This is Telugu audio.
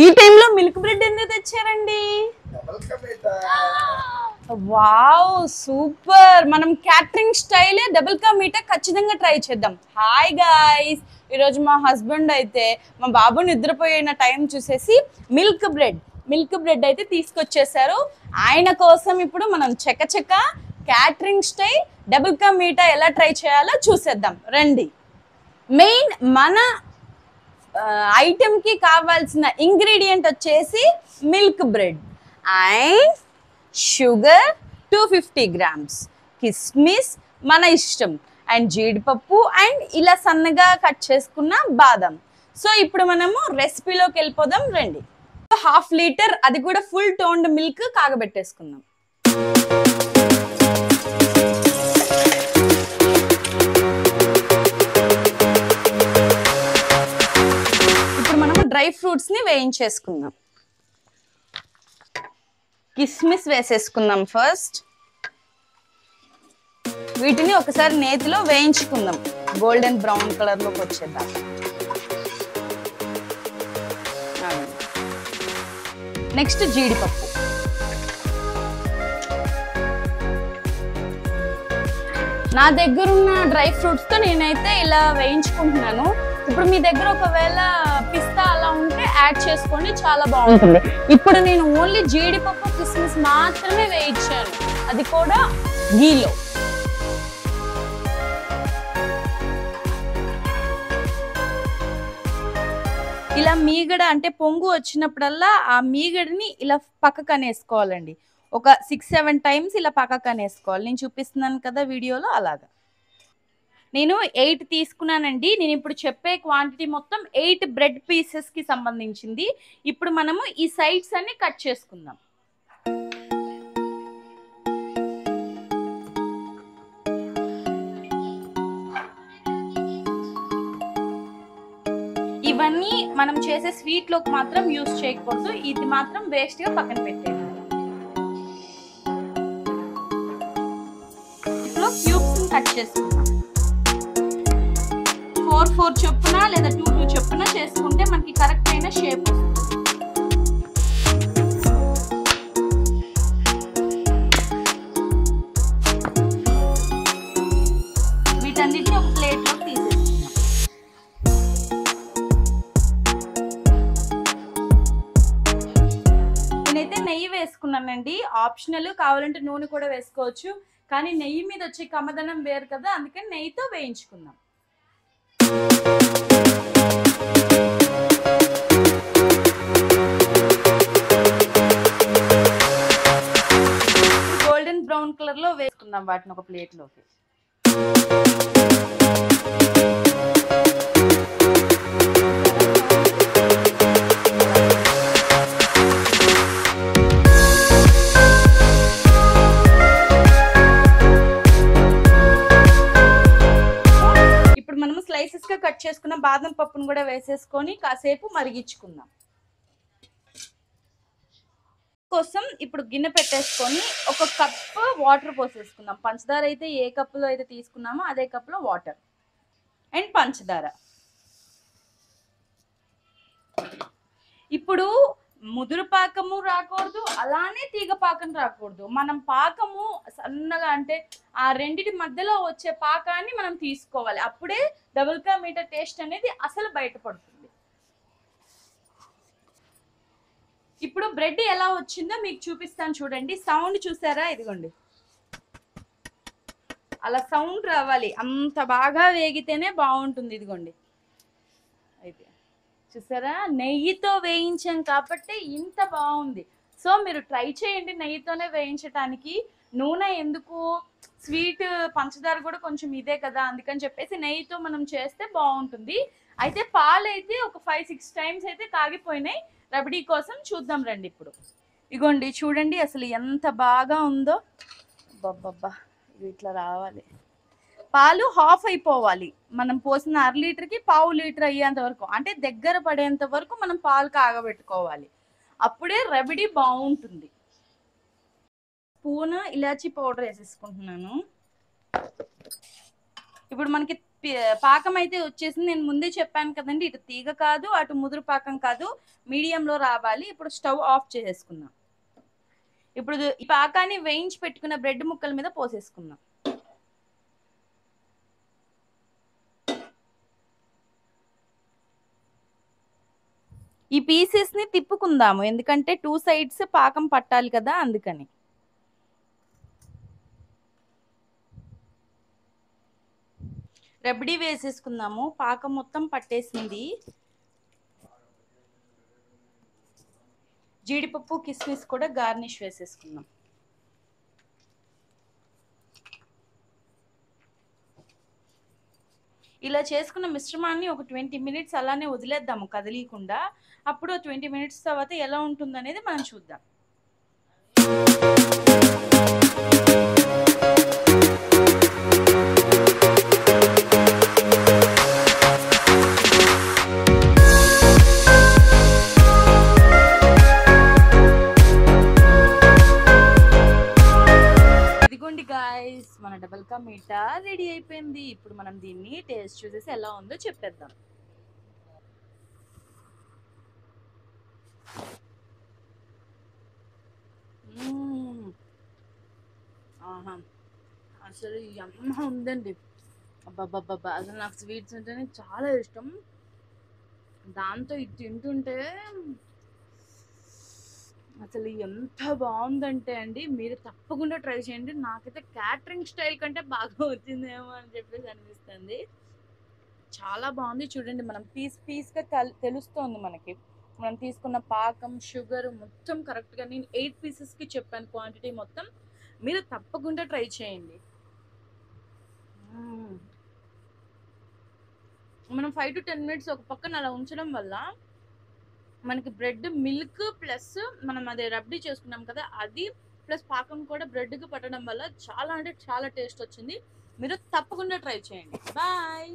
ఈ టైంలో మిల్క్ బ్రెడ్ ఎందుకు తెచ్చారండి? Wow super. మనం క్యాటరింగ్ స్టైలే డబుల్ కా మీఠా ఖచ్చితంగా ట్రై చేద్దాం. హాయ్ గాయ్స్, ఈరోజు మా హస్బెండ్ అయితే మా బాబు నిద్రపోయిన టైం చూసేసి మిల్క్ బ్రెడ్ అయితే తీసుకొచ్చేసారు. ఆయన కోసం ఇప్పుడు మనం చకచక క్యాటరింగ్ స్టైల్ డబుల్ కా మీఠా ఎలా ట్రై చేయాలో చూసేద్దాం రండి. మెయిన్ మన ఐటెంకి కావాల్సిన ఇంగ్రీడియంట్ వచ్చేసి milk bread and sugar 250 grams, కిస్మిస్ మన ఇష్టం, అండ్ జీడిపప్పు, అండ్ ఇలా సన్నగా కట్ చేసుకున్న బాదం. సో ఇప్పుడు మనము రెసిపీలోకి వెళ్ళిపోదాం రండి. 1/2 లీటర్ అది కూడా ఫుల్ టోన్డ్ మిల్క్ కాగబెట్టేసుకుందాం. డ్రై ఫ్రూట్స్ ని వేయించేసుకుందాం. కిస్మిస్ వేసేసుకుందాం ఫస్ట్. వీటిని ఒకసారి నేతిలో వేయించుకుందాం, గోల్డెన్ బ్రౌన్ కలర్ లోకి వచ్చేద్దాం. నెక్స్ట్ జీడిపప్పు. నా దగ్గర ఉన్న డ్రై ఫ్రూట్స్ తో నేనైతే ఇలా వేయించుకుంటున్నాను. ఇప్పుడు మీ దగ్గర ఒకవేళ పిస్తా అలా ఉంటే యాడ్ చేసుకోండి, చాలా బాగుంటుంది. ఇప్పుడు నేను ఓన్లీ జీడిపప్పు కిస్మిస్ మాత్రమే వేయించాను, అది కూడా ఘీలో. ఇలా మీగడ అంటే పొంగు వచ్చినప్పుడల్లా ఆ మీగడని ఇలా పక్కకు అనేసుకోవాలండి. ఒక 6-7 టైమ్స్ ఇలా పక్కకు అనేసుకోవాలి. నేను చూపిస్తున్నాను కదా వీడియోలో అలాగా. నేను 8 తీసుకున్నానండి. నేను ఇప్పుడు చెప్పే క్వాంటిటీ మొత్తం 8 బ్రెడ్ పీసెస్ కి సంబంధించింది. ఇప్పుడు మనము ఈ సైడ్స్ అన్ని కట్ చేసుకుందాం. ఇవన్నీ మనం చేసే స్వీట్ లోకి మాత్రం యూజ్ చేయకూడదు, ఇది మాత్రం వేస్ట్ గా పక్కన పెట్టేయాలి. ఇప్పుడు క్యూబ్స్ కట్ చేసుకుందాం. 4-4 చొప్పున లేదా 2-2 చొప్పున చేసుకుంటే మనకి కరెక్ట్ అయిన షేప్ వస్తుంది. వీటన్నిటిని ఒక ప్లేట్ లో తీసేసుకుందాం. నేనైతే నెయ్యి వేసుకున్నానండి, ఆప్షనల్, కావాలంటే నూనె కూడా వేసుకోవచ్చు. కానీ నెయ్యి మీద వచ్చే కమ్మదనం వేరు కదా, అందుకని నెయ్యితో వేయించుకుందాం. గోల్డెన్ బ్రౌన్ కలర్ లో వేసుకుందాం వాటిని ఒక ప్లేట్ లోకి. స్లైసెస్ గా కట్ చేసుకున్న బాదం పప్పును కూడా వేసేసుకొని కాసేపు మరిగించుకుందాం. కోసం ఇప్పుడు గిన్నె పెట్టేసుకొని 1 కప్ వాటర్ పోసేసుకుందాం. పంచదార అయితే ఏ కప్పులో అయితే తీసుకున్నామో అదే కప్పులో వాటర్ అండ్ పంచదార. ఇప్పుడు ముదురు పాకము రాకూడదు, అలానే తీగ పాకం రాకూడదు. మనం పాకము సన్నగా అంటే ఆ రెండిటి మధ్యలో వచ్చే పాకాన్ని మనం తీసుకోవాలి. అప్పుడే డబుల్ కా మీఠా టేస్ట్ అనేది అసలు బయటపడుతుంది. ఇప్పుడు బ్రెడ్ ఎలా వచ్చిందో మీకు చూపిస్తాను చూడండి. సౌండ్ చూసారా? ఇదిగోండి, అలా సౌండ్ రావాలి. అంత బాగా వేగితేనే బాగుంటుంది. ఇదిగోండి, అయితే చూసారా, నెయ్యితో వేయించాం కాబట్టి ఇంత బాగుంది. సో మీరు ట్రై చేయండి నెయ్యితోనే వేయించడానికి. నూనె ఎందుకు, స్వీట్ పంచదార కూడా కొంచెం ఇదే కదా, అందుకని చెప్పేసి నెయ్యితో మనం చేస్తే బాగుంటుంది. అయితే పాలు అయితే ఒక 5-6 టైమ్స్ అయితే కాగిపోయినాయి. రబడీ కోసం చూద్దాం రండి. ఇప్పుడు ఇగోండి చూడండి అసలు ఎంత బాగా ఉందో. బాబ్బా, ఇట్లా రావాలి. పాలు హాఫ్ అయిపోవాలి. మనం పోసిన 1/2 లీటర్కి 1/4 లీటర్ అయ్యేంత వరకు, అంటే దగ్గర పడేంత వరకు మనం పాలు కాగబెట్టుకోవాలి. అప్పుడే రబడీ బాగుంటుంది. స్పూన్ ఇలాచీ పౌడర్ వేసేసుకుంటున్నాను. ఇప్పుడు మనకి పాకం అయితే వచ్చేసింది. నేను ముందే చెప్పాను కదండి, ఇటు తీగ కాదు అటు ముదురు పాకం కాదు, మీడియంలో రావాలి. ఇప్పుడు స్టవ్ ఆఫ్ చేసేసుకుందాం. ఇప్పుడు ఈ పాకాన్ని వేయించి పెట్టుకున్న బ్రెడ్ ముక్కల మీద పోసేసుకుందాం. ఈ పీసెస్ ని తిప్పుకుందాము, ఎందుకంటే 2 సైడ్స్ పాకం పట్టాలి కదా, అందుకని. రబడీ వేసేసుకుందాము, పాకం మొత్తం పట్టేసింది. జీడిపప్పు కిస్మిస్ కూడా గార్నిష్ వేసేసుకుందాం. ఇలా చేసుకున్న మిశ్రమాన్ని ఒక 20 మినిట్స్ అలానే వదిలేద్దాము కదిలీకుండా. అప్పుడు 20 మినిట్స్ తర్వాత ఎలా ఉంటుందనేది మనం చూద్దాం. ఇదిగోండి గాయ్స్, మన డబల్ కా మీఠా రెడీ అయిపోయింది. ఇప్పుడు మనం దీన్ని టేస్ట్ చూసేసి ఎలా ఉందో చెప్పేద్దాం. ఆహా, అసలు యమ్మ ఉందండి. అబ్బాబ్బాబ్బా, అసలు నాకు స్వీట్స్ అంటేనే చాలా ఇష్టం. దాంతో ఇది తింటుంటే అసలు ఎంత బాగుందంటే అండి, మీరు తప్పకుండా ట్రై చేయండి. నాకైతే క్యాటరింగ్ స్టైల్ కంటే బాగా వచ్చిందేమో అని చెప్పేసి అనిపిస్తుంది. చాలా బాగుంది. చూడండి, మనం పీస్గా తెలుస్తోంది మనకి. మనం తీసుకున్న పాకం, షుగర్ మొత్తం కరెక్ట్గా. నేను 8 పీసెస్కి చెప్పాను క్వాంటిటీ మొత్తం. మీరు తప్పకుండా ట్రై చేయండి. మనం 5 to 10 మినిట్స్ ఒక పక్కన అలా ఉంచడం వల్ల మనకి బ్రెడ్ మిల్క్ ప్లస్ మనం అదే రబ్డీ చేసుకున్నాం కదా, అది ప్లస్ పాకం కూడా బ్రెడ్కి పట్టడం వల్ల చాలా అంటే చాలా టేస్ట్ వచ్చింది. మీరు తప్పకుండా ట్రై చేయండి. బాయ్.